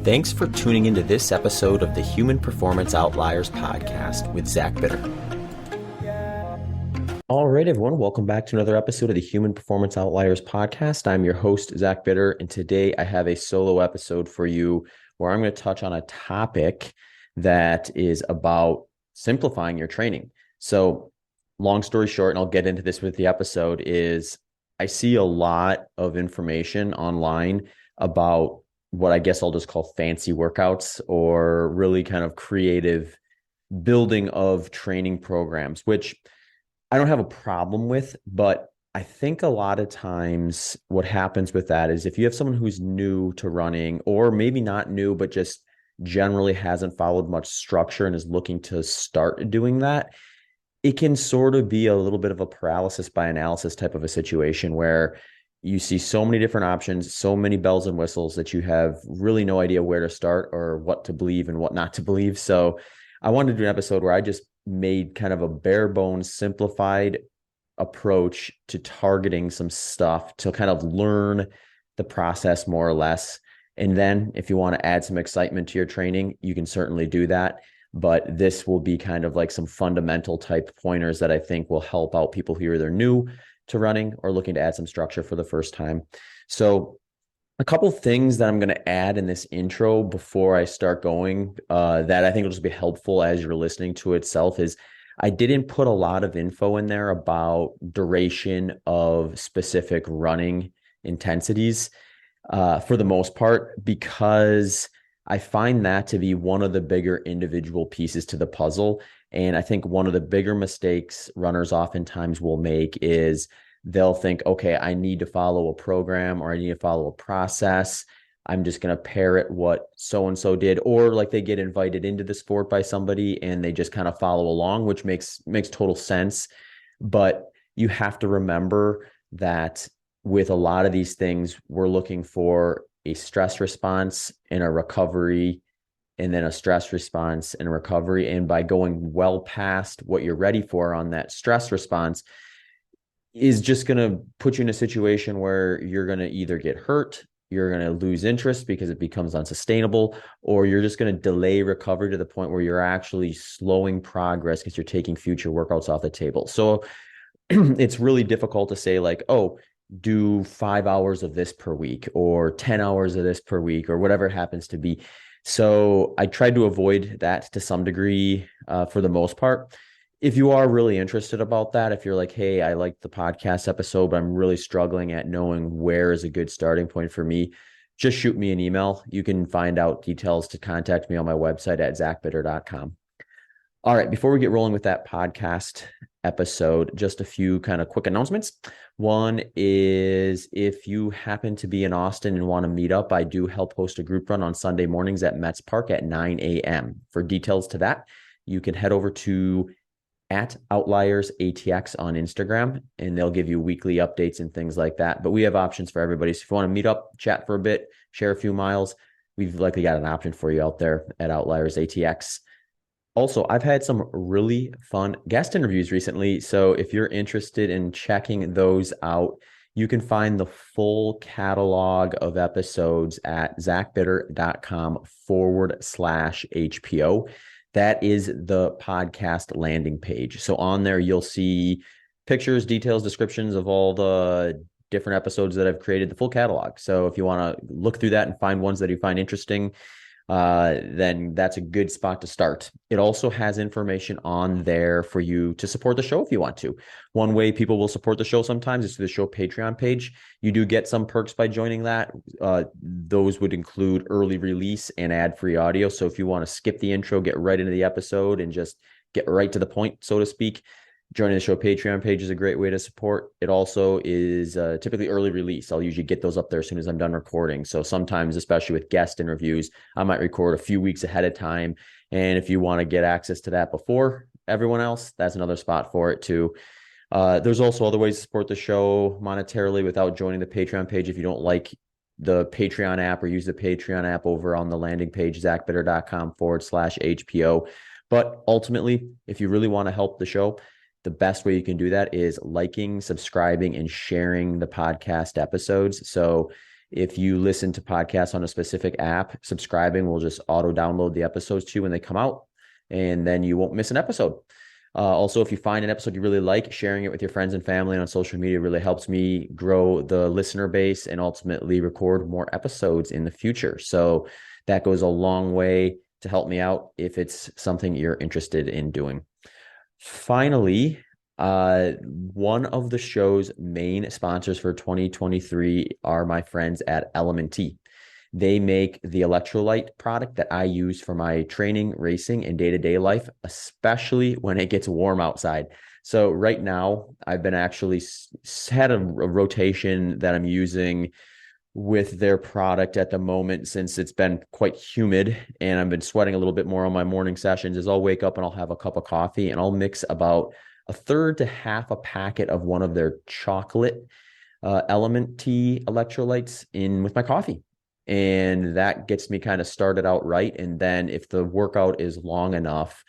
Thanks for tuning into this episode of the Human Performance Outliers podcast with Zach Bitter. All right, everyone, welcome back to another episode of the Human Performance Outliers podcast. I'm your host, Zach Bitter, and today I have a solo episode for you where I'm going to touch on a topic that is about simplifying your training. So, long story short, and I'll get into this with the episode, is I see a lot of information online about what I guess I'll just call fancy workouts or really kind of creative building of training programs, which I don't have a problem with, but I think a lot of times what happens with that is if you have someone who's new to running, or maybe not new, but just generally hasn't followed much structure and is looking to start doing that, it can sort of be a little bit of a paralysis by analysis type of a situation where you see so many different options, so many bells and whistles that you have really no idea where to start or what to believe and what not to believe. So I wanted to do an episode where I just made kind of a bare bones, simplified approach to targeting some stuff to kind of learn the process more or less. And then if you want to add some excitement to your training, you can certainly do that. But this will be kind of like some fundamental type pointers that I think will help out people who are either new to running or looking to add some structure for the first time. So a couple things that I'm going to add in this intro before I start going that I think will just be helpful as you're listening to itself is I didn't put a lot of info in there about duration of specific running intensities for the most part, because I find that to be one of the bigger individual pieces to the puzzle. And I think one of the bigger mistakes runners oftentimes will make is they'll think, okay, I need to follow a program or I need to follow a process. I'm just going to parrot what so-and-so did, or like they get invited into the sport by somebody and they just kind of follow along, which makes total sense. But you have to remember that with a lot of these things, we're looking for a stress response and a recovery, and then a stress response and a recovery. And by going well past what you're ready for on that stress response is just going to put you in a situation where you're going to either get hurt, you're going to lose interest because it becomes unsustainable, or you're just going to delay recovery to the point where you're actually slowing progress because you're taking future workouts off the table. So it's really difficult to say like, oh, do 5 hours of this per week or 10 hours of this per week or whatever it happens to be. So I tried to avoid that to some degree for the most part. If you are really interested about that, if you're like, hey, I like the podcast episode, but I'm really struggling at knowing where is a good starting point for me, just shoot me an email. You can find out details to contact me on my website at zachbitter.com. All right, before we get rolling with that podcast episode, just a few kind of quick announcements. One is if you happen to be in Austin and want to meet up, I do help host a group run on Sunday mornings at Metz Park at 9 a.m. For details to that, you can head over to @OutliersATX on Instagram, and they'll give you weekly updates and things like that. But we have options for everybody. So if you want to meet up, chat for a bit, share a few miles, we've likely got an option for you out there at OutliersATX. Also, I've had some really fun guest interviews recently. So if you're interested in checking those out, you can find the full catalog of episodes at zachbitter.com/HPO. That is the podcast landing page. So on there, you'll see pictures, details, descriptions of all the different episodes that I've created, the full catalog. So if you want to look through that and find ones that you find interesting, then that's a good spot to start. It also has information on there for you to support the show if you want to. One way people will support the show sometimes is through the show Patreon page. You do get some perks by joining that. Those would include early release and ad-free audio. So if you want to skip the intro, get right into the episode and just get right to the point, so to speak, joining the show Patreon page is a great way to support. It also is typically early release. I'll usually get those up there as soon as I'm done recording. So sometimes, especially with guest interviews, I might record a few weeks ahead of time. And if you want to get access to that before everyone else, that's another spot for it too. There's also other ways to support the show monetarily without joining the Patreon page. If you don't like the Patreon app or use the Patreon app, over on the landing page, zachbitter.com/HPO. But ultimately, if you really want to help the show, the best way you can do that is liking, subscribing, and sharing the podcast episodes. So If you listen to podcasts on a specific app, subscribing will just auto download the episodes to you when they come out, and then you won't miss an episode. Also, if you find an episode you really like, sharing it with your friends and family and on social media really helps me grow the listener base and ultimately record more episodes in the future. So that goes a long way to help me out if it's something you're interested in doing. Finally, one of the show's main sponsors for 2023 are my friends at Element T. They make the electrolyte product that I use for my training, racing, and day-to-day life, especially when it gets warm outside. So right now, I've been actually had a rotation that I'm using with their product at the moment, since it's been quite humid and I've been sweating a little bit more on my morning sessions. Is I'll wake up and I'll have a cup of coffee and I'll mix about a third to half a packet of one of their chocolate Element Tea electrolytes in with my coffee. And that gets me kind of started out right. And then if the workout is long enough,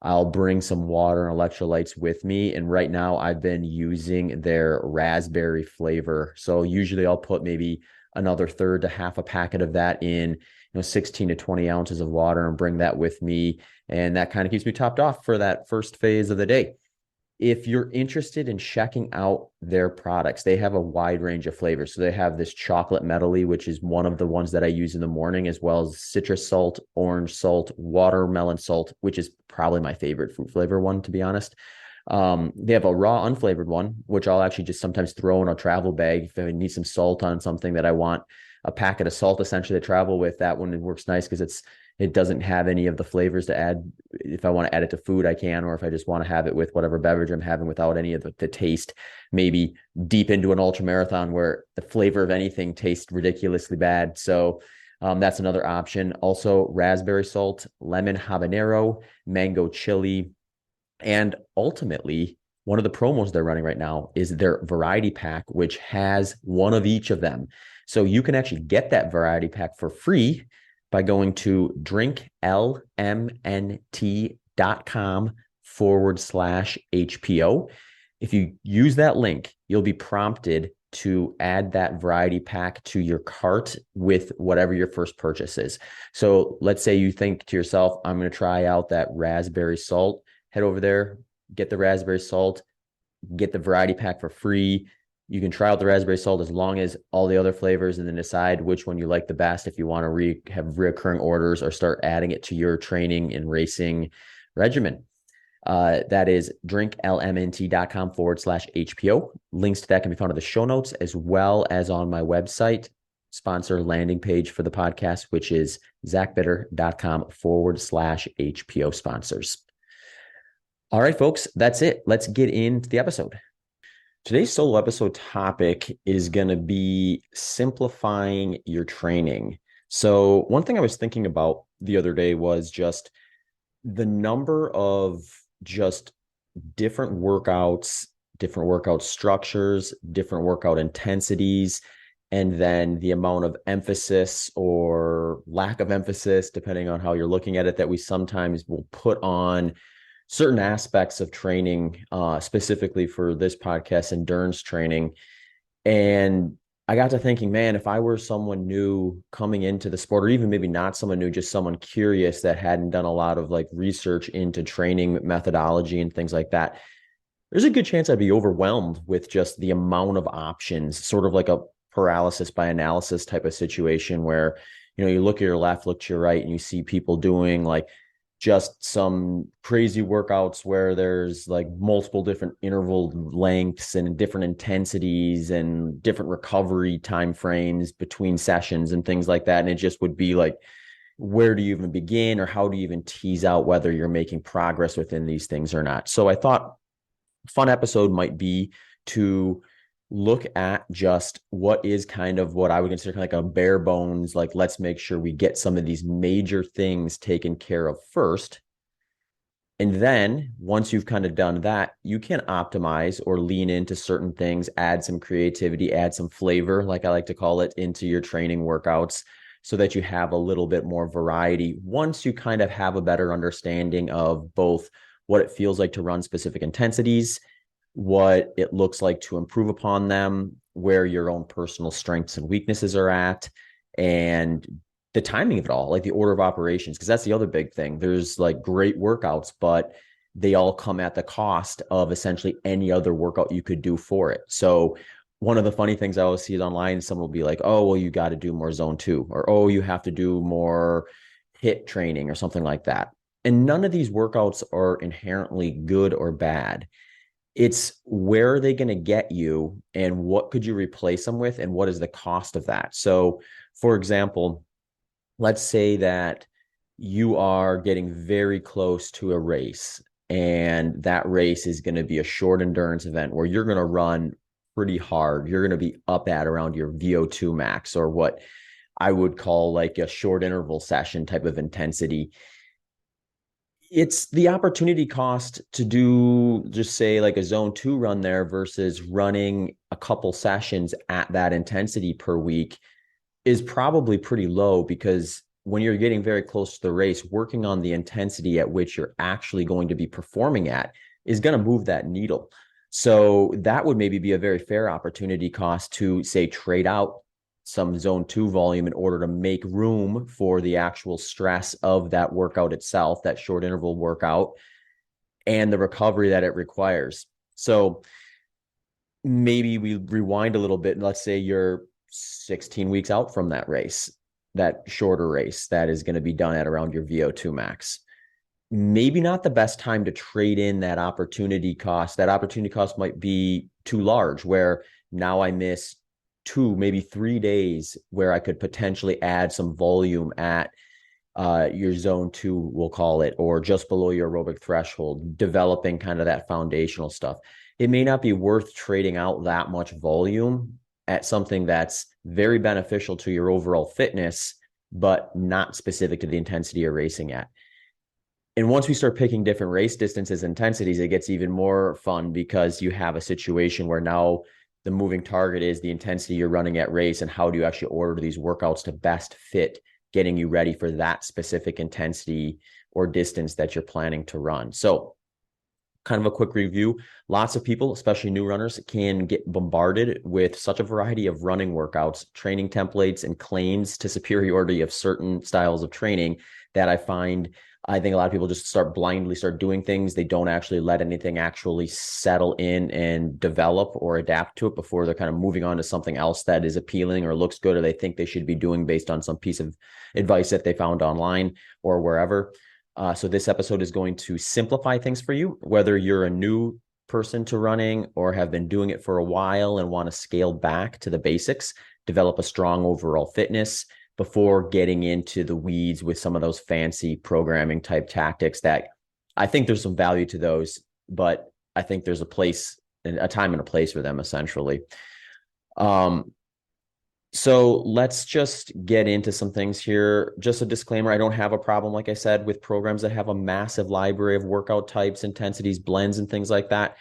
I'll bring some water and electrolytes with me. And right now I've been using their raspberry flavor. So usually I'll put maybe another third to half a packet of that in, 16 to 20 ounces of water and bring that with me. And that kind of keeps me topped off for that first phase of the day. If you're interested in checking out their products, they have a wide range of flavors. So they have this chocolate medley, which is one of the ones that I use in the morning, as well as citrus salt, orange salt, watermelon salt, which is probably my favorite fruit flavor one, to be honest. They have a raw unflavored one, which I'll actually just sometimes throw in a travel bag if I need some salt on something that I want a packet of salt essentially to travel with. That one, it works nice because it doesn't have any of the flavors to add. If I want to add it to food, I can, or if I just want to have it with whatever beverage I'm having without any of the taste, maybe deep into an ultra marathon where the flavor of anything tastes ridiculously bad. So that's another option. Also, raspberry salt, lemon habanero, mango chili, and ultimately, one of the promos they're running right now is their variety pack, which has one of each of them. So you can actually get that variety pack for free by going to drinklmnt.com/HPO. If you use that link, you'll be prompted to add that variety pack to your cart with whatever your first purchase is. So let's say you think to yourself, I'm going to try out that raspberry salt. Head over there, get the raspberry salt, get the variety pack for free. You can try out the raspberry salt as long as all the other flavors, and then decide which one you like the best if you want to have reoccurring orders or start adding it to your training and racing regimen. That is drinklmnt.com/HPO. Links to that can be found in the show notes, as well as on my website sponsor landing page for the podcast, which is zachbitter.com/HPO sponsors. All right, folks, that's it. Let's get into the episode. Today's solo episode topic is going to be simplifying your training. So one thing I was thinking about the other day was just the number of just different workouts, different workout structures, different workout intensities, and then the amount of emphasis or lack of emphasis, depending on how you're looking at it, that we sometimes will put on certain aspects of training, specifically for this podcast, endurance training. And I got to thinking, man, if I were someone new coming into the sport, or even maybe not someone new, just someone curious that hadn't done a lot of like research into training methodology and things like that, there's a good chance I'd be overwhelmed with just the amount of options, sort of like a paralysis by analysis type of situation where, you look at your left, look to your right, and you see people doing like just some crazy workouts where there's like multiple different interval lengths and different intensities and different recovery time frames between sessions and things like that. And it just would be like, where do you even begin, or how do you even tease out whether you're making progress within these things or not? So I thought a fun episode might be to look at just what is kind of what I would consider kind of like a bare bones, like, let's make sure we get some of these major things taken care of first. And then once you've kind of done that, you can optimize or lean into certain things, add some creativity, add some flavor, like I like to call it, into your training workouts so that you have a little bit more variety once you kind of have a better understanding of both what it feels like to run specific intensities, what it looks like to improve upon them, where your own personal strengths and weaknesses are at, and the timing of it all, like the order of operations, because that's the other big thing. There's like great workouts, but they all come at the cost of essentially any other workout you could do for it. So one of the funny things I always see is online, someone will be like, oh, well, you got to do more zone two, or oh, you have to do more HIIT training or something like that. And none of these workouts are inherently good or bad. It's where are they going to get you and what could you replace them with and what is the cost of that? So, for example, let's say that you are getting very close to a race, and that race is going to be a short endurance event where you're going to run pretty hard. You're going to be up at around your VO2 max, or what I would call like a short interval session type of intensity. It's the opportunity cost to do just say like a zone two run there versus running a couple sessions at that intensity per week is probably pretty low, because when you're getting very close to the race, working on the intensity at which you're actually going to be performing at is going to move that needle. So that would maybe be a very fair opportunity cost to say trade out some zone two volume in order to make room for the actual stress of that workout itself, that short interval workout, and the recovery that it requires. So maybe we rewind a little bit, and let's say you're 16 weeks out from that race, that shorter race that is going to be done at around your VO2 max. Maybe not the best time to trade in that opportunity cost. That opportunity cost might be too large, where now I miss 2, maybe 3 days where I could potentially add some volume at your zone two, we'll call it, or just below your aerobic threshold, developing kind of that foundational stuff. It may not be worth trading out that much volume at something that's very beneficial to your overall fitness, but not specific to the intensity you're racing at. And once we start picking different race distances, intensities, it gets even more fun, because you have a situation where now the moving target is the intensity you're running at race, and how do you actually order these workouts to best fit getting you ready for that specific intensity or distance that you're planning to run. So kind of a quick review. Lots of people, especially new runners, can get bombarded with such a variety of running workouts, training templates, and claims to superiority of certain styles of training that I think a lot of people just blindly start doing things. They don't actually let anything actually settle in and develop or adapt to it before they're kind of moving on to something else that is appealing or looks good, or they think they should be doing based on some piece of advice that they found online or wherever. So this episode is going to simplify things for you, whether you're a new person to running or have been doing it for a while and want to scale back to the basics, develop a strong overall fitness before getting into the weeds with some of those fancy programming type tactics that I think there's some value to those, but I think there's a place and a time and a place for them essentially. So let's just get into some things here. Just a disclaimer, I don't have a problem, like I said, with programs that have a massive library of workout types, intensities, blends, and things like that.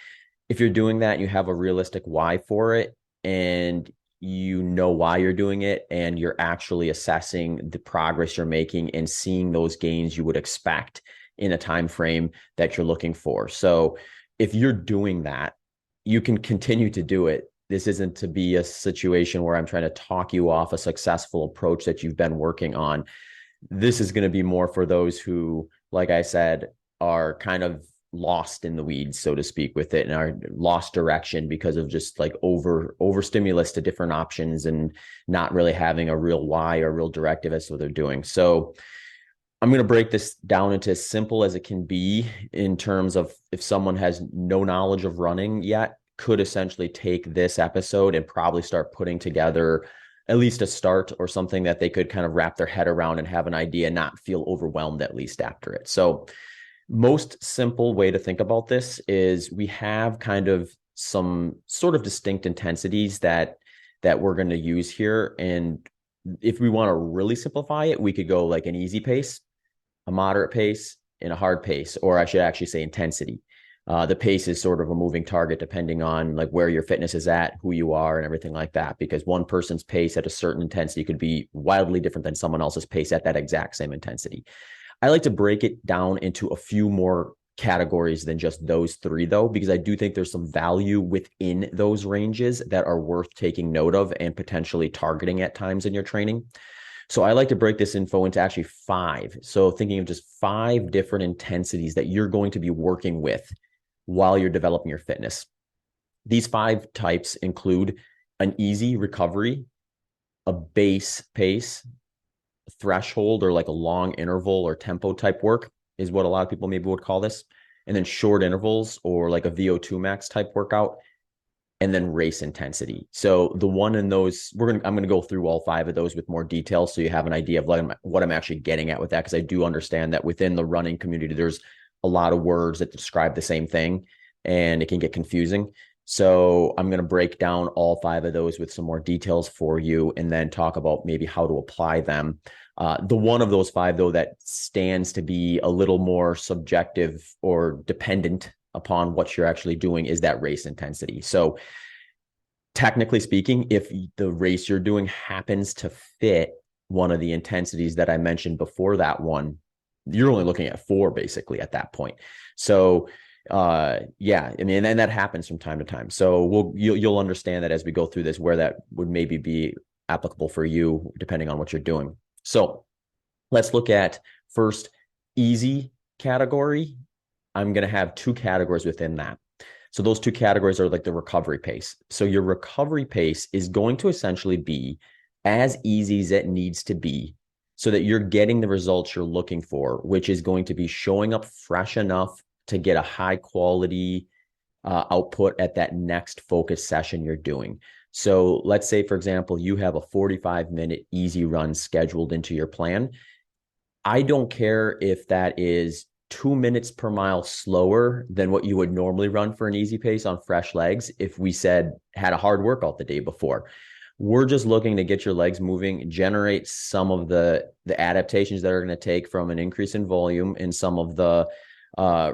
If you're doing that, you have a realistic why for it, and you know why you're doing it, and you're actually assessing the progress you're making and seeing those gains you would expect in a time frame that you're looking for. So if you're doing that, you can continue to do it. This isn't to be a situation where I'm trying to talk you off a successful approach that you've been working on. This is going to be more for those who, like I said, are kind of lost in the weeds, so to speak, with it, and are lost direction because of just like over stimulus to different options and not really having a real why or real directive as to what they're doing. So I'm going to break this down into as simple as it can be in terms of if someone has no knowledge of running yet, could essentially take this episode and probably start putting together at least a start or something that they could kind of wrap their head around and have an idea, not feel overwhelmed at least after it. So most simple way to think about this is we have kind of some sort of distinct intensities that we're going to use here. And if we want to really simplify it, we could go like an easy pace, a moderate pace, and a hard pace, or I should actually say intensity. The pace is sort of a moving target depending on like where your fitness is at, who you are, and everything like that, because one person's pace at a certain intensity could be wildly different than someone else's pace at that exact same intensity. I like to break it down into a few more categories than just those three, though, because I do think there's some value within those ranges that are worth taking note of and potentially targeting at times in your training. So I like to break this info into actually five. So thinking of just five different intensities that you're going to be working with while you're developing your fitness. These five types include an easy recovery, a base pace, threshold, or like a long interval or tempo type work is what a lot of people maybe would call this. And then short intervals or like a VO2 max type workout, and then race intensity. So the one in those, I'm gonna go through all five of those with more detail so you have an idea of what I'm actually getting at with that, because I do understand that within the running community, there's a lot of words that describe the same thing and it can get confusing. So I'm going to break down all five of those with some more details for you and then talk about maybe how to apply them. The one of those five, though, that stands to be a little more subjective or dependent upon what you're actually doing is that race intensity. So technically speaking, if the race you're doing happens to fit one of the intensities that I mentioned before that one, you're only looking at four basically at that point. So yeah, I mean, and that happens from time to time. So you'll understand that as we go through this, where that would maybe be applicable for you, depending on what you're doing. So let's look at first easy category. I'm going to have two categories within that. So those two categories are like the recovery pace. So your recovery pace is going to essentially be as easy as it needs to be so that you're getting the results you're looking for, which is going to be showing up fresh enough to get a high quality output at that next focus session you're doing. So let's say, for example, you have a 45-minute easy run scheduled into your plan. I don't care if that is 2 minutes per mile slower than what you would normally run for an easy pace on fresh legs if we had a hard workout the day before. We're just looking to get your legs moving, generate some of the adaptations that are going to take from an increase in volume and some of the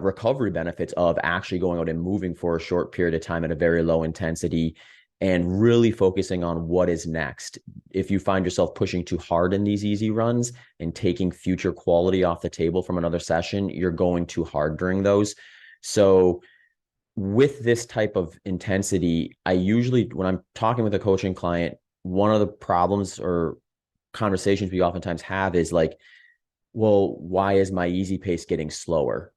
recovery benefits of actually going out and moving for a short period of time at a very low intensity and really focusing on what is next. If you find yourself pushing too hard in these easy runs and taking future quality off the table from another session, you're going too hard during those. So with this type of intensity, I usually, when I'm talking with a coaching client, one of the problems or conversations we oftentimes have is like, well, why is my easy pace getting slower?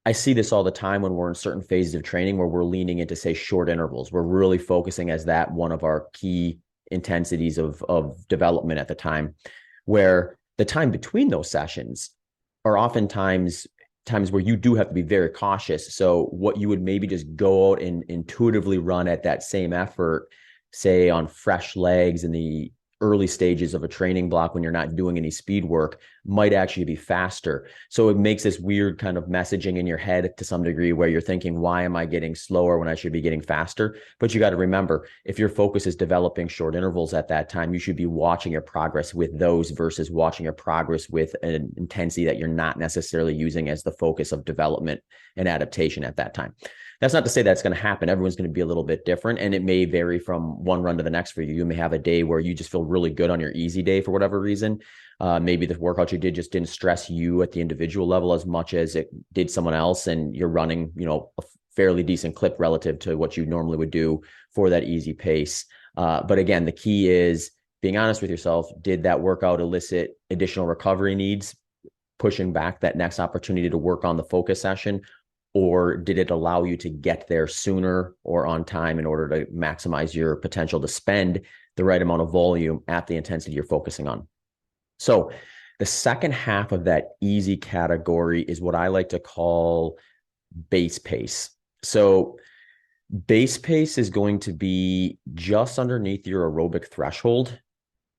I see this all the time when we're in certain phases of training where we're leaning into, say, short intervals. We're really focusing as that one of our key intensities of development at the time, where the time between those sessions are oftentimes times where you do have to be very cautious. So what you would maybe just go out and intuitively run at that same effort, say on fresh legs in the early stages of a training block when you're not doing any speed work, might actually be faster. So it makes this weird kind of messaging in your head to some degree where you're thinking, why am I getting slower when I should be getting faster? But you got to remember, if your focus is developing short intervals at that time, you should be watching your progress with those versus watching your progress with an intensity that you're not necessarily using as the focus of development and adaptation at that time. That's not to say that's going to happen. Everyone's going to be a little bit different, and it may vary from one run to the next for you. You may have a day where you just feel really good on your easy day for whatever reason. Maybe the workout you did just didn't stress you at the individual level as much as it did someone else, and you're running, a fairly decent clip relative to what you normally would do for that easy pace. But again, the key is being honest with yourself. Did that workout elicit additional recovery needs, pushing back that next opportunity to work on the focus session? Or did it allow you to get there sooner or on time in order to maximize your potential to spend the right amount of volume at the intensity you're focusing on? So the second half of that easy category is what I like to call base pace. So base pace is going to be just underneath your aerobic threshold,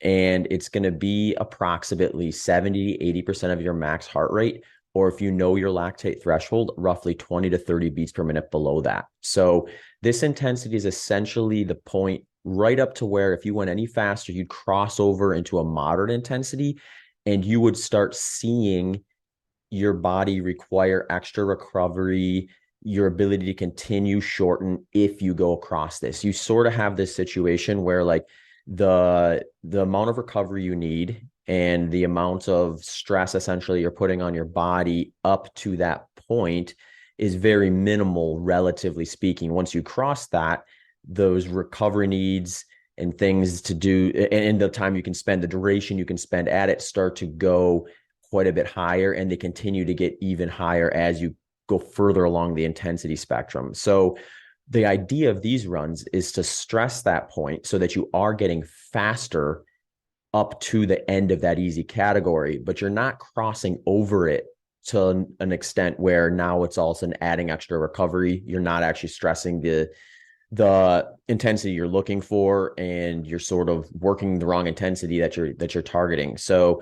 and it's going to be approximately 70 to 80% of your max heart rate, or if you know your lactate threshold, roughly 20 to 30 beats per minute below that. So this intensity is essentially the point right up to where if you went any faster, you'd cross over into a moderate intensity and you would start seeing your body require extra recovery, your ability to continue shorten if you go across this. You sort of have this situation where like the amount of recovery you need and the amount of stress essentially you're putting on your body up to that point is very minimal, relatively speaking. Once you cross that, those recovery needs and things to do, and the time you can spend, the duration you can spend at it, start to go quite a bit higher, and they continue to get even higher as you go further along the intensity spectrum. So the idea of these runs is to stress that point so that you are getting faster up to the end of that easy category, but you're not crossing over it to an extent where now it's all of a sudden adding extra recovery. You're not actually stressing the intensity you're looking for, and you're sort of working the wrong intensity that you're targeting. So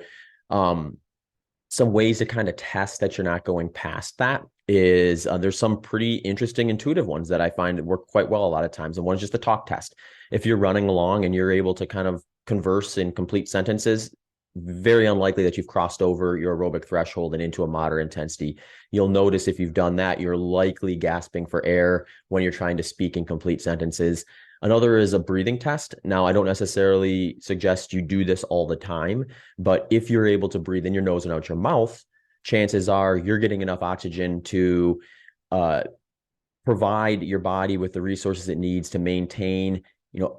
some ways to kind of test that you're not going past that is there's some pretty interesting intuitive ones that I find work quite well a lot of times. And one is just the talk test. If you're running along and you're able to kind of converse in complete sentences, very unlikely that you've crossed over your aerobic threshold and into a moderate intensity. You'll notice if you've done that, you're likely gasping for air when you're trying to speak in complete sentences. Another is a breathing test. Now, I don't necessarily suggest you do this all the time, but if you're able to breathe in your nose and out your mouth, chances are you're getting enough oxygen to provide your body with the resources it needs to maintain,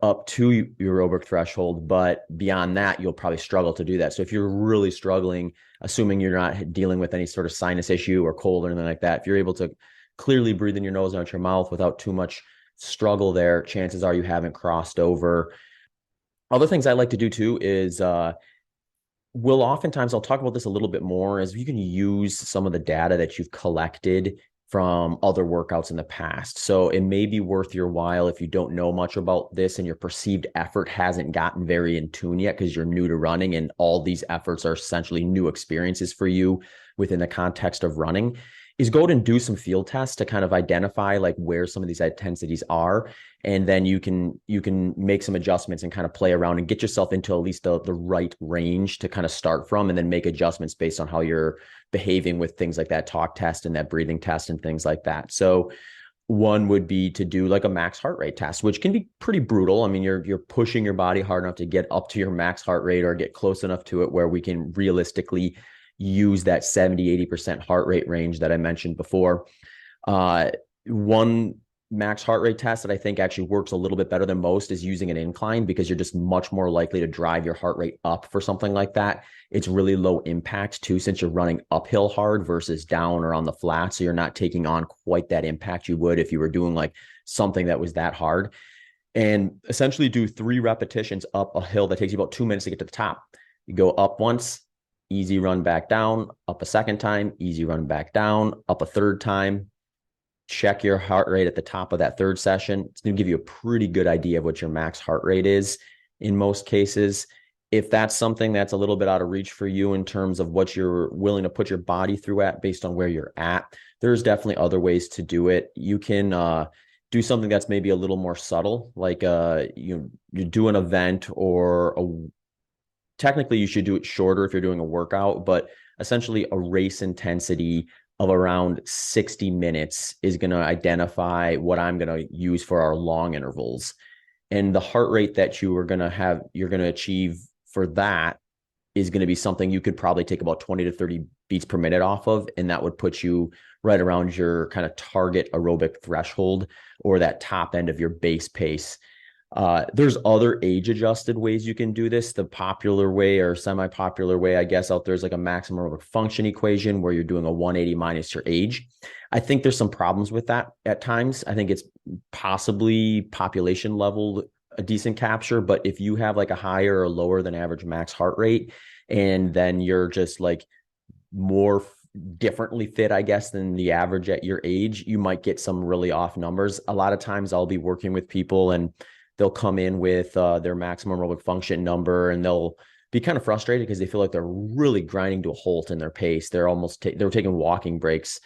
up to your aerobic threshold. But beyond that, you'll probably struggle to do that. So if you're really struggling, assuming you're not dealing with any sort of sinus issue or cold or anything like that, if you're able to clearly breathe in your nose and out your mouth without too much struggle there, chances are you haven't crossed over. Other things I like to do too is I'll talk about this a little bit more, as you can use some of the data that you've collected from other workouts in the past. So it may be worth your while, if you don't know much about this and your perceived effort hasn't gotten very in tune yet because you're new to running and all these efforts are essentially new experiences for you within the context of running, is go and do some field tests to kind of identify like where some of these intensities are. And then you can make some adjustments and kind of play around and get yourself into at least the right range to kind of start from, and then make adjustments based on how you're behaving with things like that talk test and that breathing test and things like that. So one would be to do like a max heart rate test, which can be pretty brutal. I mean, you're pushing your body hard enough to get up to your max heart rate or get close enough to it where we can realistically use that 70-80% heart rate range that I mentioned before. One max heart rate test that I think actually works a little bit better than most is using an incline, because you're just much more likely to drive your heart rate up for something like that. It's really low impact too, since you're running uphill hard versus down or on the flat. So you're not taking on quite that impact you would if you were doing like something that was that hard. And essentially do 3 repetitions up a hill that takes you about 2 minutes to get to the top. You go up once, easy run back down, up a second time, easy run back down, up a third time. Check your heart rate at the top of that third session. It's going to give you a pretty good idea of what your max heart rate is in most cases. If that's something that's a little bit out of reach for you in terms of what you're willing to put your body through at based on where you're at, there's definitely other ways to do it. You can do something that's maybe a little more subtle, like you do an event technically you should do it shorter if you're doing a workout, but essentially a race intensity of around 60 minutes is going to identify what I'm going to use for our long intervals. And the heart rate that you're going to achieve for that is going to be something you could probably take about 20 to 30 beats per minute off of. And that would put you right around your kind of target aerobic threshold, or that top end of your base pace. There's other age-adjusted ways you can do this. The popular way, or semi-popular way, I guess, out there is like a maximum aerobic function equation where you're doing a 180 minus your age. I think there's some problems with that at times. I think it's possibly population level a decent capture, but if you have like a higher or lower than average max heart rate, and then you're just like more differently fit, I guess, than the average at your age, you might get some really off numbers. A lot of times I'll be working with people and they'll come in with their maximum aerobic function number, and they'll be kind of frustrated because they feel like they're really grinding to a halt in their pace. They're almost they're taking walking breaks.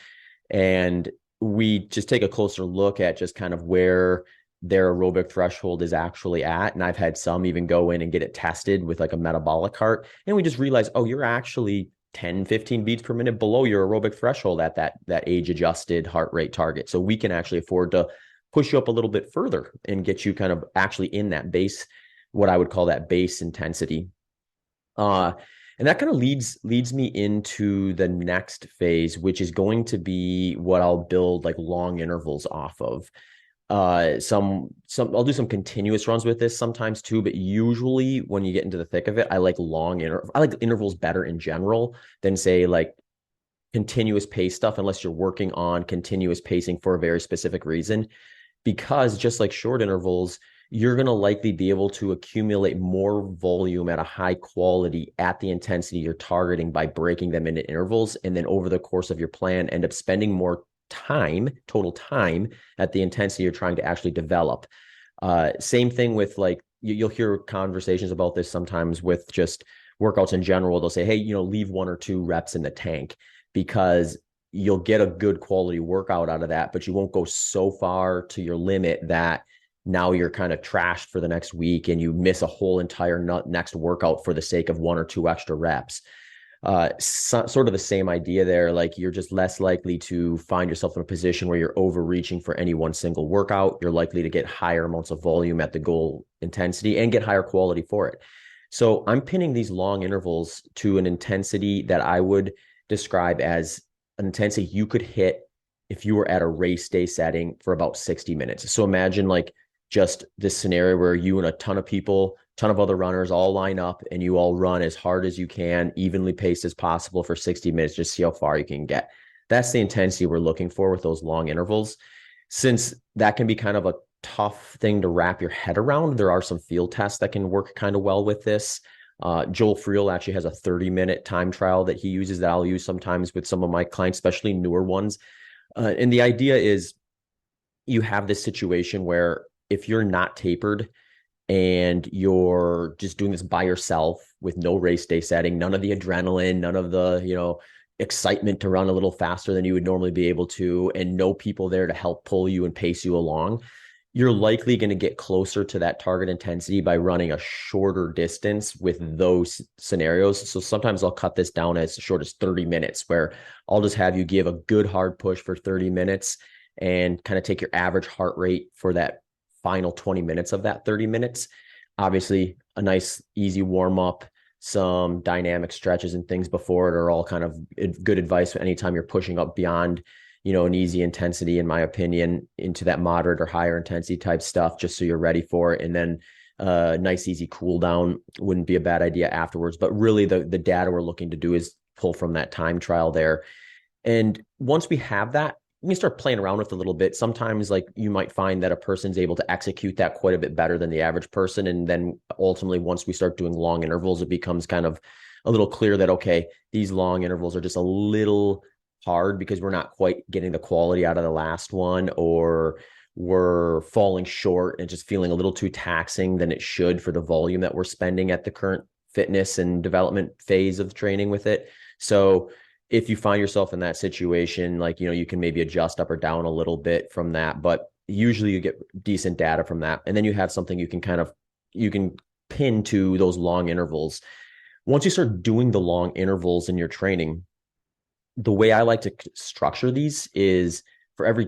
And we just take a closer look at just kind of where their aerobic threshold is actually at. And I've had some even go in and get it tested with like a metabolic cart. And we just realize, oh, you're actually 10, 15 beats per minute below your aerobic threshold at that age adjusted heart rate target. So we can actually afford to push you up a little bit further and get you kind of actually in that base, what I would call that base intensity. And that kind of leads me into the next phase, which is going to be what I'll build like long intervals off of. Some I'll do some continuous runs with this sometimes too, but usually when you get into the thick of it, I like intervals better in general than say like continuous pace stuff, unless you're working on continuous pacing for a very specific reason. Because just like short intervals, you're going to likely be able to accumulate more volume at a high quality at the intensity you're targeting by breaking them into intervals. And then over the course of your plan, end up spending more time, total time at the intensity you're trying to actually develop. Same thing with like, you'll hear conversations about this sometimes with just workouts in general. They'll say, hey, leave 1 or 2 reps in the tank because you'll get a good quality workout out of that, but you won't go so far to your limit that now you're kind of trashed for the next week and you miss a whole entire next workout for the sake of 1 or 2 extra reps. Sort of the same idea there. Like you're just less likely to find yourself in a position where you're overreaching for any one single workout. You're likely to get higher amounts of volume at the goal intensity and get higher quality for it. So I'm pinning these long intervals to an intensity that I would describe as an intensity you could hit if you were at a race day setting for about 60 minutes. So imagine like just this scenario where you and a ton of people, ton of other runners all line up and you all run as hard as you can, evenly paced as possible for 60 minutes, just see how far you can get. That's the intensity we're looking for with those long intervals. Since that can be kind of a tough thing to wrap your head around, there are some field tests that can work kind of well with this. Joel Friel actually has a 30-minute time trial that he uses that I'll use sometimes with some of my clients, especially newer ones. And the idea is you have this situation where if you're not tapered and you're just doing this by yourself with no race day setting, none of the adrenaline, none of the, excitement to run a little faster than you would normally be able to, and no people there to help pull you and pace you along, you're likely going to get closer to that target intensity by running a shorter distance with those scenarios. So sometimes I'll cut this down as short as 30 minutes, where I'll just have you give a good hard push for 30 minutes and kind of take your average heart rate for that final 20 minutes of that 30 minutes. Obviously, a nice, easy warm up, some dynamic stretches and things before it are all kind of good advice anytime you're pushing up beyond an easy intensity, in my opinion, into that moderate or higher intensity type stuff, just so you're ready for it. And then nice, easy cool down wouldn't be a bad idea afterwards. But really the data we're looking to do is pull from that time trial there. And once we have that, we can start playing around with it a little bit. Sometimes like you might find that a person's able to execute that quite a bit better than the average person. And then ultimately, once we start doing long intervals, it becomes kind of a little clear that, okay, these long intervals are just a little hard because we're not quite getting the quality out of the last one, or we're falling short and just feeling a little too taxing than it should for the volume that we're spending at the current fitness and development phase of training with it. So if you find yourself in that situation, like, you can maybe adjust up or down a little bit from that, but usually you get decent data from that. And then you have something you can pin to those long intervals. Once you start doing the long intervals in your training, the way I like to structure these is for every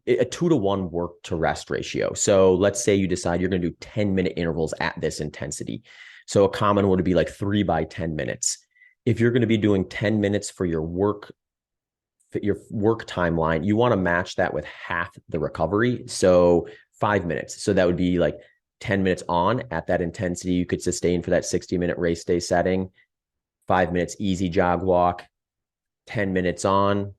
a 2-to-1 work to rest ratio. So let's say you decide you're going to do 10-minute intervals at this intensity. So a common would be like 3 by 10 minutes. If you're going to be doing 10 minutes for your work timeline, you want to match that with half the recovery. So 5 minutes. So that would be like 10 minutes on at that intensity you could sustain for that 60-minute race day setting, 5 minutes easy jog walk, 10 minutes on,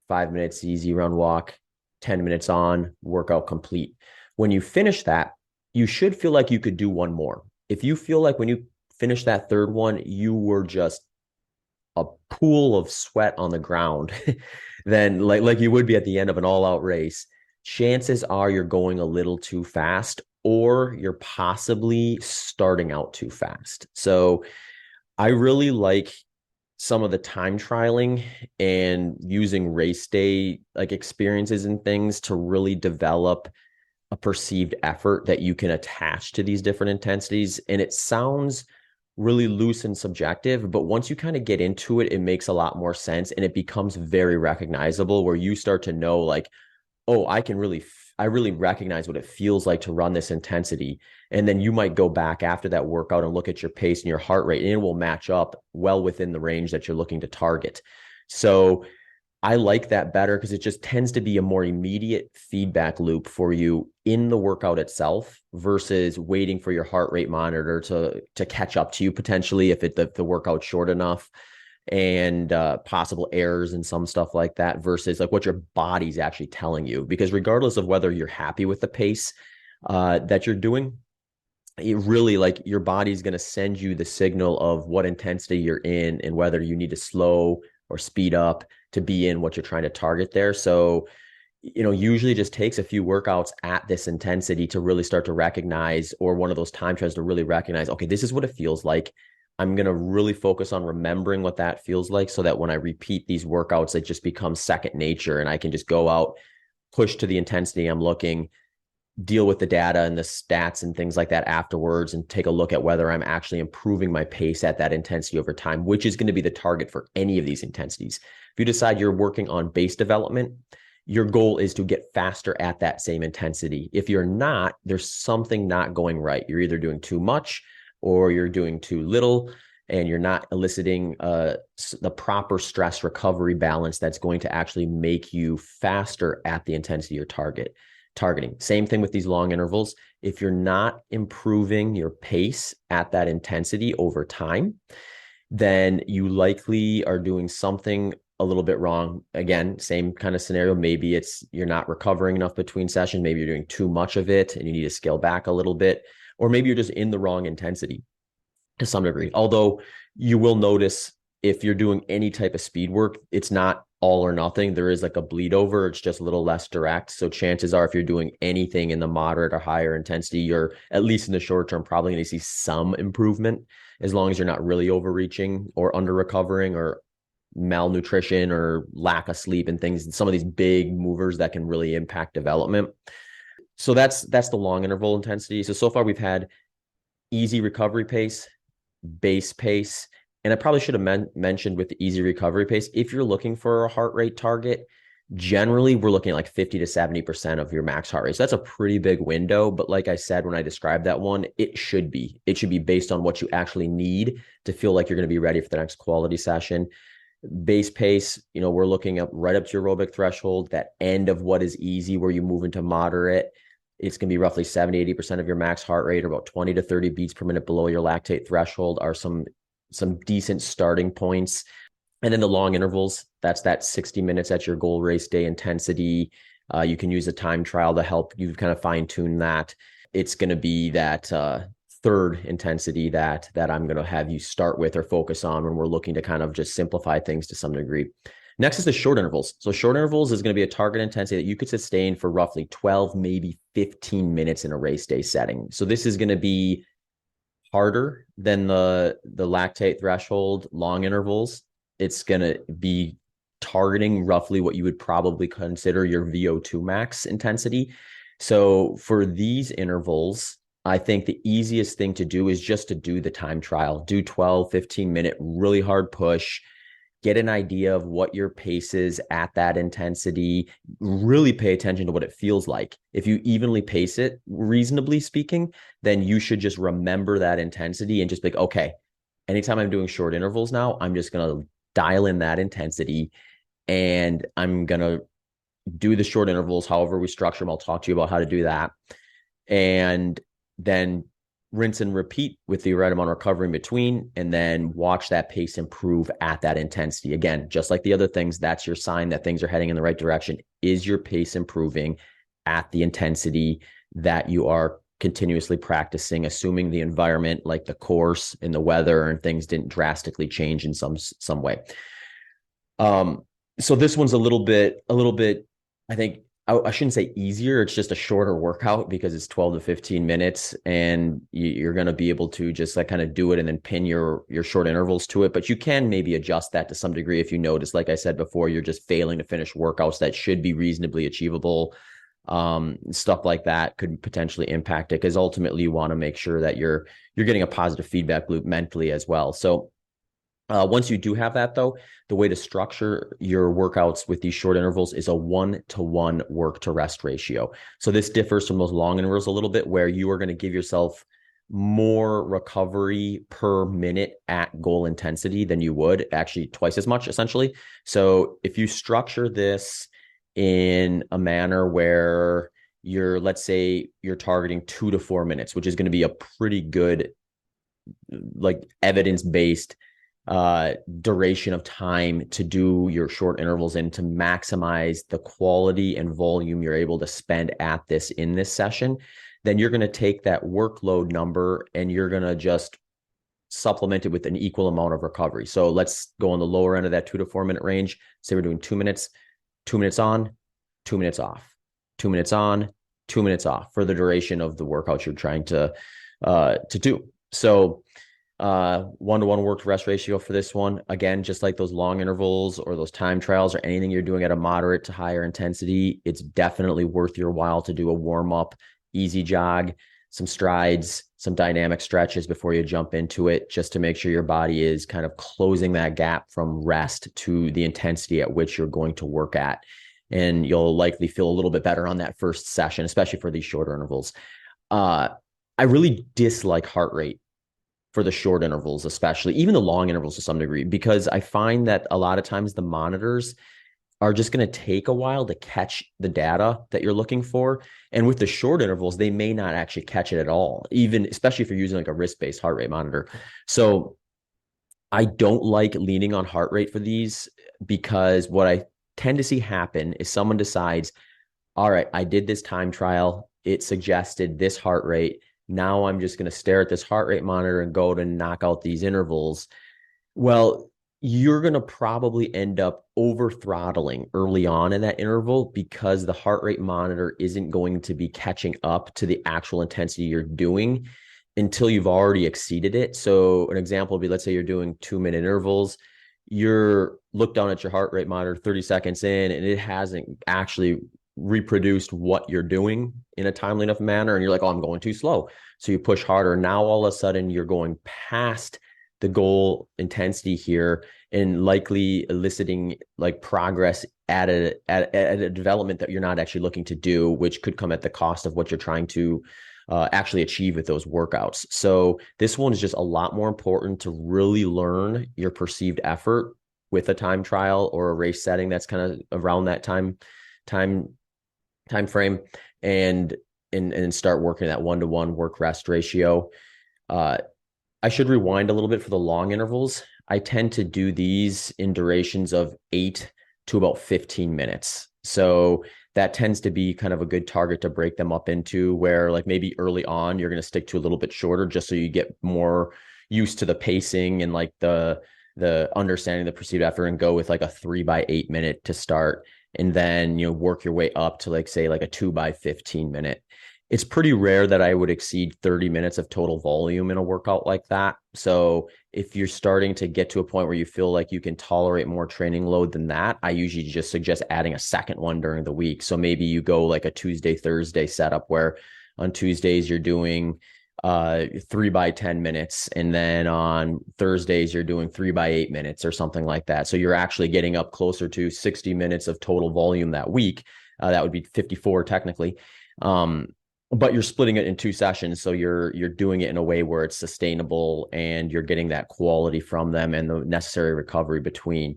5 minutes easy run walk, 10 minutes on, workout complete. When you finish that, you should feel like you could do one more. If you feel like when you finish that third one, you were just a pool of sweat on the ground, then like you would be at the end of an all-out race, chances are you're going a little too fast, or you're possibly starting out too fast. So I really like some of the time trialing and using race day like experiences and things to really develop a perceived effort that you can attach to these different intensities. And it sounds really loose and subjective, but once you kind of get into it, it makes a lot more sense and it becomes very recognizable, where you start to know like, oh, I really recognize what it feels like to run this intensity. And then you might go back after that workout and look at your pace and your heart rate, and it will match up well within the range that you're looking to target. So I like that better because it just tends to be a more immediate feedback loop for you in the workout itself versus waiting for your heart rate monitor to catch up to you potentially if the workout's short enough, and possible errors and some stuff like that versus like what your body's actually telling you. Because regardless of whether you're happy with the pace that you're doing, it really, like, your body's going to send you the signal of what intensity you're in and whether you need to slow or speed up to be in what you're trying to target there. So, usually it just takes a few workouts at this intensity to really start to recognize, or one of those time trials to really recognize, okay, this is what it feels like. I'm going to really focus on remembering what that feels like so that when I repeat these workouts, it just becomes second nature and I can just go out, push to the intensity I'm looking, deal with the data and the stats and things like that afterwards, and take a look at whether I'm actually improving my pace at that intensity over time, which is going to be the target for any of these intensities. If you decide you're working on base development, your goal is to get faster at that same intensity. If you're not, there's something not going right. You're either doing too much or you're doing too little, and you're not eliciting the proper stress recovery balance that's going to actually make you faster at the intensity you're targeting. Same thing with these long intervals. If you're not improving your pace at that intensity over time, then you likely are doing something a little bit wrong. Again, same kind of scenario. Maybe it's you're not recovering enough between sessions. Maybe you're doing too much of it and you need to scale back a little bit. Or maybe you're just in the wrong intensity to some degree. Although you will notice if you're doing any type of speed work, it's not all or nothing. There is like a bleed over. It's just a little less direct. So chances are if you're doing anything in the moderate or higher intensity, you're, at least in the short term, probably going to see some improvement, as long as you're not really overreaching or under recovering or malnutrition or lack of sleep and things, some of these big movers that can really impact development. So that's the long interval intensity. So far we've had easy recovery pace, base pace, and I probably should have mentioned with the easy recovery pace, if you're looking for a heart rate target, generally we're looking at like 50 to 70% of your max heart rate. So that's a pretty big window. But like I said, when I described that one, it should be based on what you actually need to feel like you're going to be ready for the next quality session. Base pace, we're looking up right up to your aerobic threshold, that end of what is easy where you move into moderate. It's going to be roughly 70, 80% of your max heart rate, or about 20 to 30 beats per minute below your lactate threshold, are some decent starting points. And then the long intervals, that's that 60 minutes at your goal race day intensity. You can use a time trial to help you kind of fine tune that. It's going to be that third intensity that I'm going to have you start with or focus on when we're looking to kind of just simplify things to some degree. Next is the short intervals. So short intervals is going to be a target intensity that you could sustain for roughly 12, maybe 15 minutes in a race day setting. So this is going to be harder than the lactate threshold long intervals. It's going to be targeting roughly what you would probably consider your VO2 max intensity. So for these intervals, I think the easiest thing to do is just to do the time trial, do 12, 15 minute, really hard push, get an idea of what your pace is at that intensity, really pay attention to what it feels like. If you evenly pace it, reasonably speaking, then you should just remember that intensity and just be like, okay, anytime I'm doing short intervals now, I'm just going to dial in that intensity and I'm going to do the short intervals, however we structure them. I'll talk to you about how to do that. And then rinse and repeat with the right amount of recovery in between, and then watch that pace improve at that intensity. Again, just like the other things, that's your sign that things are heading in the right direction. Is your pace improving at the intensity that you are continuously practicing, assuming the environment, like the course and the weather and things, didn't drastically change in some way. So this one's a little bit, I think, I shouldn't say easier. It's just a shorter workout because it's 12 to 15 minutes and you're going to be able to just like kind of do it and then pin your short intervals to it. But you can maybe adjust that to some degree if you notice, like I said before, you're just failing to finish workouts that should be reasonably achievable. Stuff like that could potentially impact it, because ultimately you want to make sure that you're getting a positive feedback loop mentally as well. So Once you do have that, though, the way to structure your workouts with these short intervals is a 1-to-1 work to rest ratio. So this differs from those long intervals a little bit, where you are going to give yourself more recovery per minute at goal intensity than you would, actually twice as much, essentially. So if you structure this in a manner where let's say you're targeting 2 to 4 minutes, which is going to be a pretty good, like, evidence-based duration of time to do your short intervals in, to maximize the quality and volume you're able to spend at this in this session, then you're going to take that workload number and you're going to just supplement it with an equal amount of recovery. So let's go on the lower end of that 2 to 4 minute range. Say we're doing 2 minutes, 2 minutes on, 2 minutes off, 2 minutes on, 2 minutes off for the duration of the workout you're trying to do. So 1-to-1 work to rest ratio for this one. Again, just like those long intervals or those time trials or anything you're doing at a moderate to higher intensity, it's definitely worth your while to do a warm up, easy jog, some strides, some dynamic stretches before you jump into it, just to make sure your body is kind of closing that gap from rest to the intensity at which you're going to work at. And you'll likely feel a little bit better on that first session, especially for these shorter intervals. I really dislike heart rate for the short intervals, especially even the long intervals to some degree, because I find that a lot of times the monitors are just going to take a while to catch the data that you're looking for. And with the short intervals, they may not actually catch it at all, even especially if you're using like a wrist-based heart rate monitor. So I don't like leaning on heart rate for these, because what I tend to see happen is someone decides, all right, I did this time trial, it suggested this heart rate. Now I'm just going to stare at this heart rate monitor and go to knock out these intervals. Well, you're going to probably end up over throttling early on in that interval, because the heart rate monitor isn't going to be catching up to the actual intensity you're doing until you've already exceeded it. So an example would be, let's say you're doing 2-minute intervals. You're look down at your heart rate monitor 30 seconds in, and it hasn't actually reproduced what you're doing in a timely enough manner. And you're like, oh, I'm going too slow. So you push harder. Now, all of a sudden, you're going past the goal intensity here and likely eliciting like progress at a development that you're not actually looking to do, which could come at the cost of what you're trying to actually achieve with those workouts. So this one is just a lot more important to really learn your perceived effort with a time trial or a race setting that's kind of around that time frame, and start working that 1-to-1 work rest ratio. I should rewind a little bit for the long intervals. I tend to do these in durations of 8 to about 15 minutes. So that tends to be kind of a good target to break them up into, where like maybe early on you're going to stick to a little bit shorter, just so you get more used to the pacing and like the understanding the perceived effort, and go with like a 3x8 minute to start. And then, work your way up to like, say, like a 2x15 minute. It's pretty rare that I would exceed 30 minutes of total volume in a workout like that. So if you're starting to get to a point where you feel like you can tolerate more training load than that, I usually just suggest adding a second one during the week. So maybe you go like a Tuesday, Thursday setup, where on Tuesdays you're doing 3x10 minutes. And then on Thursdays, you're doing 3x8 minutes or something like that. So you're actually getting up closer to 60 minutes of total volume that week. That would be 54 technically. But you're splitting it in 2 sessions. So you're doing it in a way where it's sustainable and you're getting that quality from them and the necessary recovery between.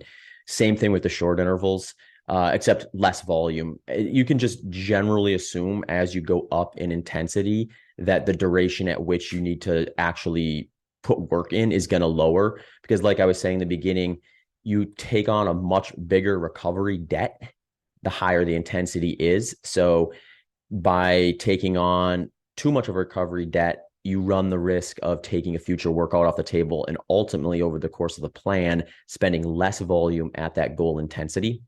Same thing with the short intervals, except less volume. You can just generally assume as you go up in intensity that the duration at which you need to actually put work in is going to lower, because like I was saying in the beginning, you take on a much bigger recovery debt the higher the intensity is. So by taking on too much of a recovery debt, you run the risk of taking a future workout off the table, and ultimately over the course of the plan, spending less volume at that goal intensity.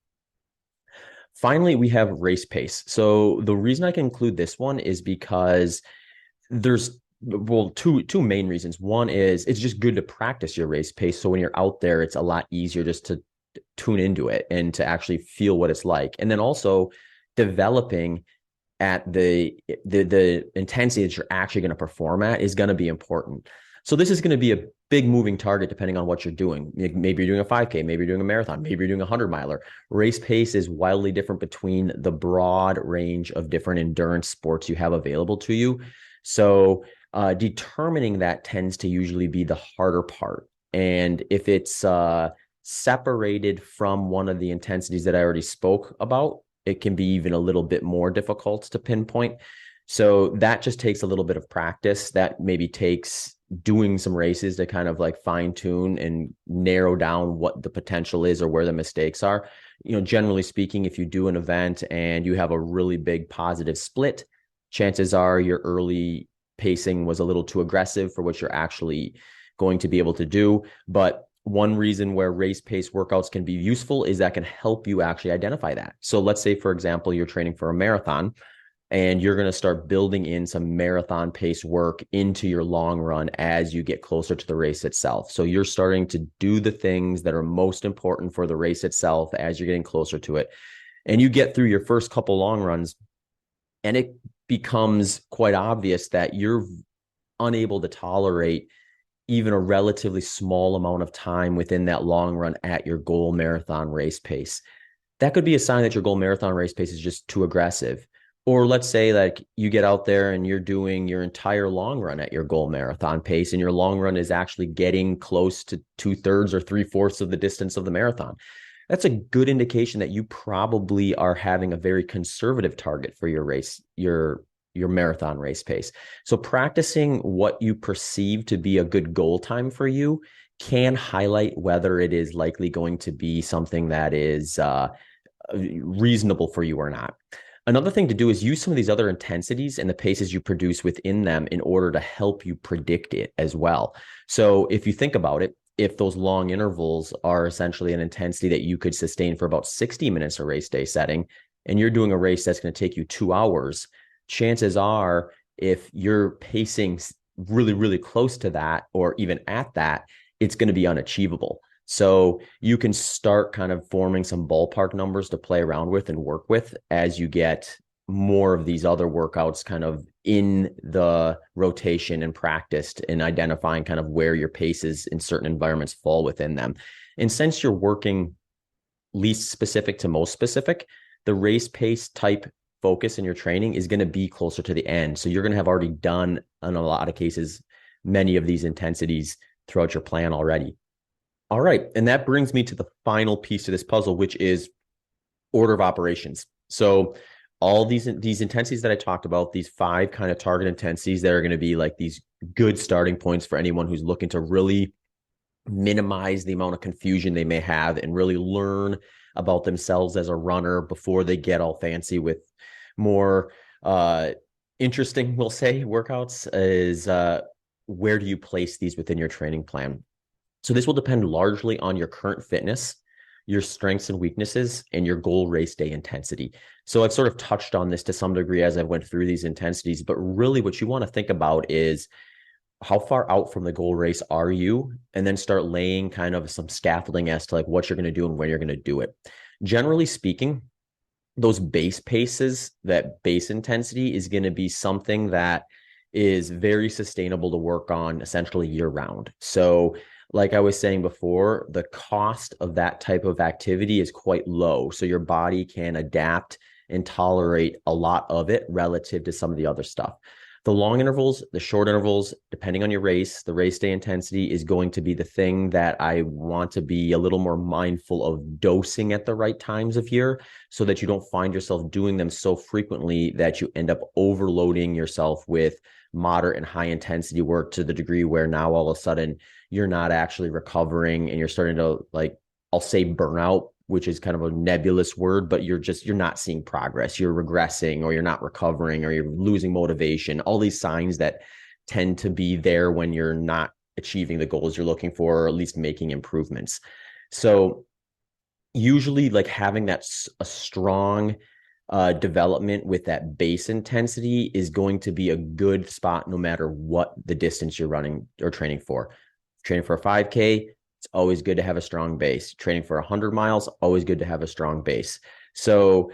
Finally, we have race pace. So the reason I can include this one is because there's two main reasons. One is it's just good to practice your race pace. So when you're out there, it's a lot easier just to tune into it and to actually feel what it's like. And then also developing at the intensity that you're actually going to perform at is going to be important. So this is going to be a big moving target depending on what you're doing. Maybe you're doing a 5K, maybe you're doing a marathon, maybe you're doing a 100 miler. Race pace is wildly different between the broad range of different endurance sports you have available to you. So determining that tends to usually be the harder part. And if it's separated from one of the intensities that I already spoke about, it can be even a little bit more difficult to pinpoint. So that just takes a little bit of practice. That maybe takes doing some races to kind of like fine tune and narrow down what the potential is or where the mistakes are. Generally speaking, if you do an event and you have a really big positive split, chances are your early pacing was a little too aggressive for what you're actually going to be able to do. But one reason where race pace workouts can be useful is that can help you actually identify that. So let's say, for example, you're training for a marathon and you're going to start building in some marathon pace work into your long run as you get closer to the race itself. So you're starting to do the things that are most important for the race itself as you're getting closer to it. And you get through your first couple long runs, and it becomes quite obvious that you're unable to tolerate even a relatively small amount of time within that long run at your goal marathon race pace. That could be a sign that your goal marathon race pace is just too aggressive. Or let's say like you get out there and you're doing your entire long run at your goal marathon pace, and your long run is actually getting close to 2/3 or 3/4 of the distance of the marathon. That's a good indication that you probably are having a very conservative target for your race, your marathon race pace. So practicing what you perceive to be a good goal time for you can highlight whether it is likely going to be something that is reasonable for you or not. Another thing to do is use some of these other intensities and the paces you produce within them in order to help you predict it as well. So if you think about it, if those long intervals are essentially an intensity that you could sustain for about 60 minutes a race day setting, and you're doing a race that's going to take you 2 hours, chances are if you're pacing really, really close to that or even at that, it's going to be unachievable. So you can start kind of forming some ballpark numbers to play around with and work with as you get more of these other workouts kind of in the rotation and practiced in identifying kind of where your paces in certain environments fall within them. And since you're working least specific to most specific, the race pace type focus in your training is going to be closer to the end. So you're going to have already done, in a lot of cases, many of these intensities throughout your plan already. All right. And that brings me to the final piece of this puzzle, which is order of operations. So all these intensities that I talked about, these 5 kind of target intensities that are going to be like these good starting points for anyone who's looking to really minimize the amount of confusion they may have and really learn about themselves as a runner before they get all fancy with more interesting, we'll say, workouts, is where do you place these within your training plan? So this will depend largely on your current fitness, your strengths and weaknesses, and your goal race day intensity. So I've sort of touched on this to some degree as I went through these intensities, but really what you want to think about is how far out from the goal race are you? And then start laying kind of some scaffolding as to like what you're going to do and when you're going to do it. Generally speaking, those base paces, that base intensity is going to be something that is very sustainable to work on essentially year round. So like I was saying before, the cost of that type of activity is quite low. So your body can adapt and tolerate a lot of it relative to some of the other stuff. The long intervals, the short intervals, depending on your race, the race day intensity is going to be the thing that I want to be a little more mindful of dosing at the right times of year so that you don't find yourself doing them so frequently that you end up overloading yourself with moderate and high intensity work to the degree where now all of a sudden you're not actually recovering and you're starting to, like, I'll say burnout, which is kind of a nebulous word, but you're not seeing progress. You're regressing, or you're not recovering, or you're losing motivation. All these signs that tend to be there when you're not achieving the goals you're looking for, or at least making improvements. So usually like having that a strong development with that base intensity is going to be a good spot no matter what the distance you're running or training for. Training for a 5K, it's always good to have a strong base. Training for 100 miles, always good to have a strong base. So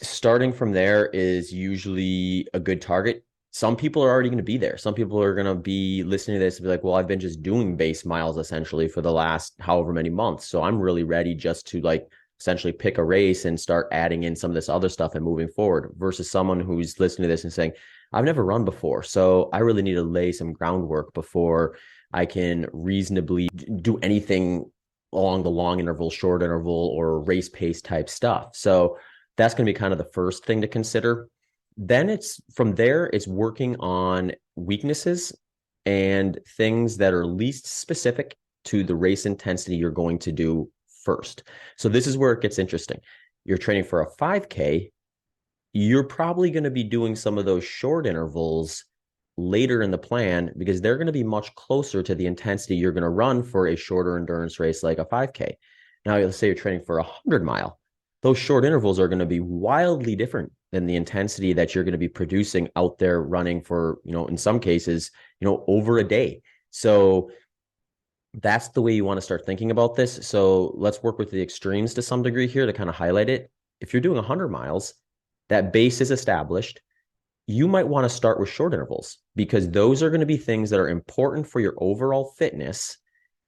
starting from there is usually a good target. some people are already going to be there. Some people are going to be listening to this and be like, well, I've been just doing base miles essentially for the last however many months. So I'm really ready just to like essentially pick a race and start adding in some of this other stuff and moving forward versus someone who's listening to this and saying, I've never run before. So I really need to lay some groundwork before I can reasonably do anything along the long interval, short interval, or race pace type stuff. So that's going to be kind of the first thing to consider. Then it's from there, it's working on weaknesses and things that are least specific to the race intensity you're going to do first. So this is where it gets interesting. You're training for a 5K, you're probably going to be doing some of those short intervals later in the plan because they're going to be much closer to the intensity you're going to run for a shorter endurance race like a 5K. Now, let's say you're training for a 100-mile. Those short intervals are going to be wildly different than the intensity that you're going to be producing out there running for, in some cases, over a day. So that's the way you want to start thinking about this. So let's work with the extremes to some degree here to kind of highlight it. If you're doing 100 miles, that base is established. You might want to start with short intervals because those are going to be things that are important for your overall fitness,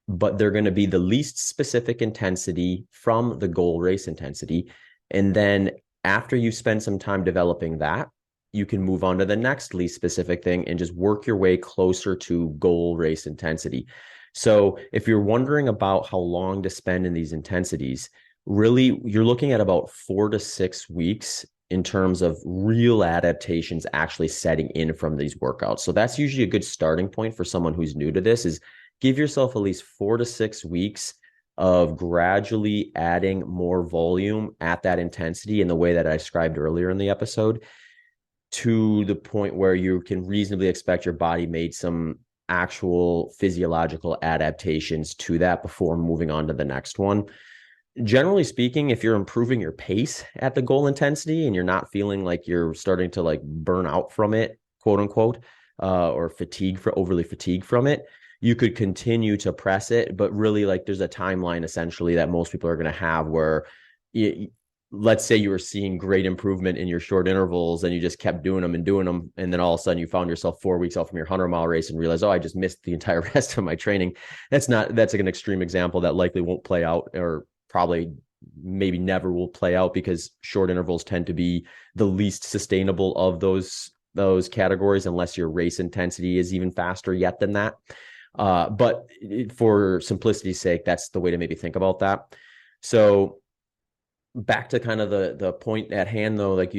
but they're going to be the least specific intensity from the goal race intensity. And then after you spend some time developing that, you can move on to the next least specific thing and just work your way closer to goal race intensity. So if you're wondering about how long to spend in these intensities, really you're looking at about 4 to 6 weeks in terms of real adaptations actually setting in from these workouts. So that's usually a good starting point for someone who's new to this is give yourself at least 4 to 6 weeks of gradually adding more volume at that intensity in the way that I described earlier in the episode to the point where you can reasonably expect your body made some actual physiological adaptations to that before moving on to the next one. Generally speaking, if you're improving your pace at the goal intensity and you're not feeling like you're starting to like burn out from it, quote unquote, or overly fatigued from it, you could continue to press it. But really, like there's a timeline essentially that most people are going to have where let's say you were seeing great improvement in your short intervals and you just kept doing them. And then all of a sudden you found yourself 4 weeks out from your 100-mile race and realized, oh, I just missed the entire rest of my training. That's like an extreme example that likely won't play out or probably maybe never will play out because short intervals tend to be the least sustainable of those categories unless your race intensity is even faster yet than that. But for simplicity's sake, that's the way to maybe think about that. So back to kind of the point at hand though, like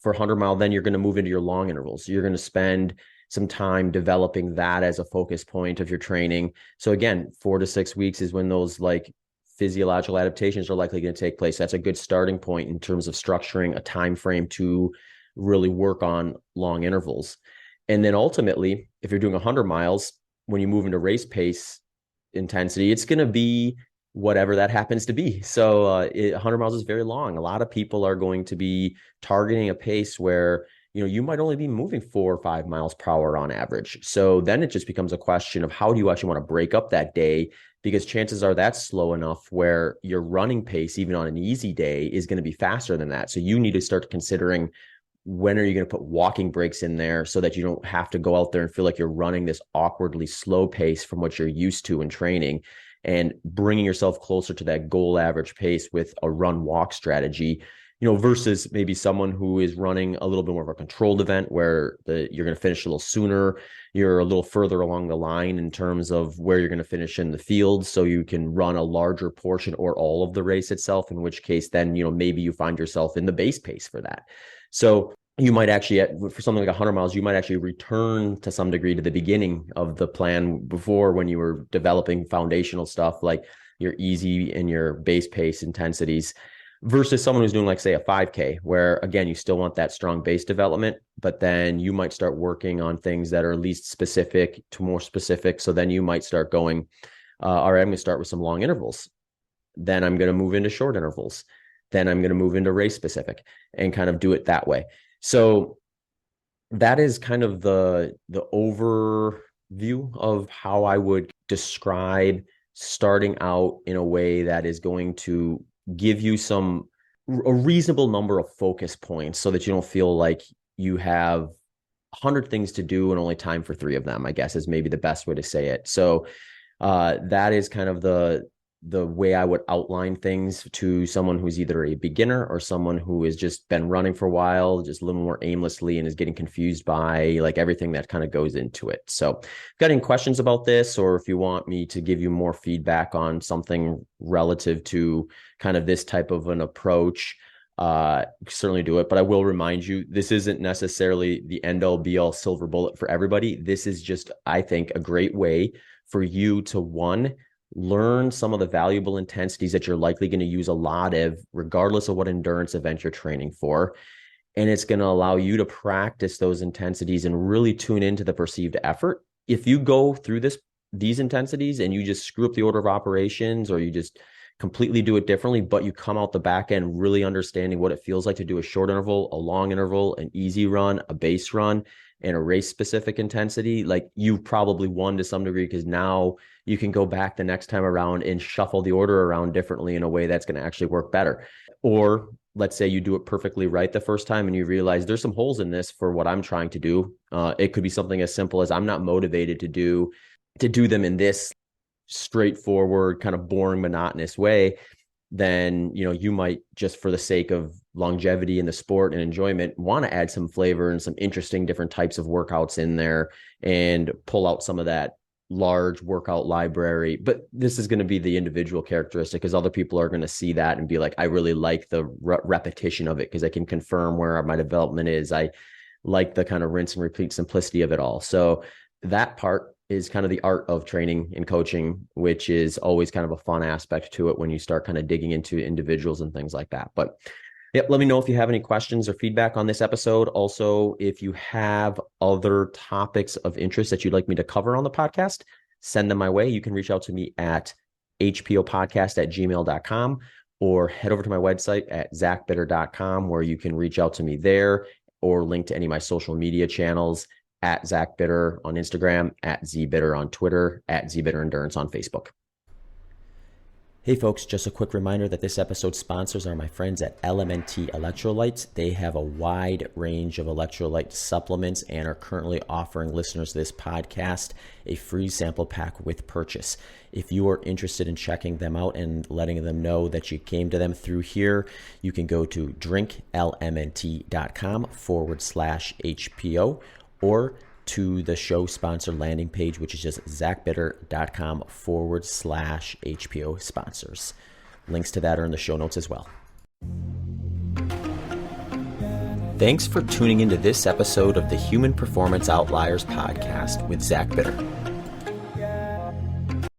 for 100-mile, then you're going to move into your long intervals. You're going to spend some time developing that as a focus point of your training. So again, 4 to 6 weeks is when those like physiological adaptations are likely going to take place. That's a good starting point in terms of structuring a time frame to really work on long intervals. And then ultimately, if you're doing 100 miles, when you move into race pace intensity, it's going to be whatever that happens to be. So 100 miles is very long. A lot of people are going to be targeting a pace where you might only be moving 4 or 5 miles per hour on average. So then it just becomes a question of how do you actually want to break up that day, because chances are that's slow enough where your running pace, even on an easy day, is going to be faster than that. So you need to start considering when are you going to put walking breaks in there so that you don't have to go out there and feel like you're running this awkwardly slow pace from what you're used to in training, and bringing yourself closer to that goal average pace with a run walk strategy, versus maybe someone who is running a little bit more of a controlled event where you're going to finish a little sooner. You're a little further along the line in terms of where you're going to finish in the field. So you can run a larger portion or all of the race itself, in which case then, maybe you find yourself in the base pace for that. So you might actually, for something like 100 miles, you might actually return to some degree to the beginning of the plan before, when you were developing foundational stuff like your easy and your base pace intensities, versus someone who's doing like, say, a 5K, where again, you still want that strong base development, but then you might start working on things that are least specific to more specific. So then you might start going, all right, I'm going to start with some long intervals. Then I'm going to move into short intervals. Then I'm going to move into race specific and kind of do it that way. So that is kind of the overview of how I would describe starting out in a way that is going to give you a reasonable number of focus points so that you don't feel like you have 100 things to do and only time for 3 of them, I guess, is maybe the best way to say it. So that is kind of the way I would outline things to someone who's either a beginner or someone who has just been running for a while, just a little more aimlessly and is getting confused by like everything that kind of goes into it. So if you've got any questions about this, or if you want me to give you more feedback on something relative to kind of this type of an approach, certainly do it. But I will remind you, this isn't necessarily the end all be all silver bullet for everybody. This is just, I think, a great way for you to, one, learn some of the valuable intensities that you're likely going to use a lot of, regardless of what endurance event you're training for. And it's going to allow you to practice those intensities and really tune into the perceived effort. If you go through these intensities and you just screw up the order of operations, or you just completely do it differently, but you come out the back end really understanding what it feels like to do a short interval, a long interval, an easy run, a base run, and a race specific intensity, like you've probably won to some degree, because now you can go back the next time around and shuffle the order around differently in a way that's going to actually work better. Or let's say you do it perfectly right the first time and you realize there's some holes in this for what I'm trying to do. It could be something as simple as I'm not motivated to do them in this straightforward, kind of boring, monotonous way. Then, you might, just for the sake of longevity in the sport and enjoyment, want to add some flavor and some interesting different types of workouts in there and pull out some of that large workout library. But this is going to be the individual characteristic, because other people are going to see that and be like, I really like the repetition of it because I can confirm where my development is. I like the kind of rinse and repeat simplicity of it all. So that part is kind of the art of training and coaching, which is always kind of a fun aspect to it when you start kind of digging into individuals and things like that. But let me know if you have any questions or feedback on this episode. Also, if you have other topics of interest that you'd like me to cover on the podcast, send them my way. You can reach out to me at hpopodcast@gmail.com, or head over to my website at zachbitter.com, where you can reach out to me there, or link to any of my social media channels, at Zach Bitter on Instagram, at ZBitter on Twitter, at ZBitter Endurance on Facebook. Hey folks, just a quick reminder that this episode's sponsors are my friends at LMNT Electrolytes. They have a wide range of electrolyte supplements and are currently offering listeners of this podcast a free sample pack with purchase. If you are interested in checking them out and letting them know that you came to them through here, you can go to drinklmnt.com/HPO, or to the show sponsor landing page, which is just zachbitter.com/HPO sponsors. Links to that are in the show notes as well. Thanks for tuning into this episode of the Human Performance Outliers podcast with Zach Bitter.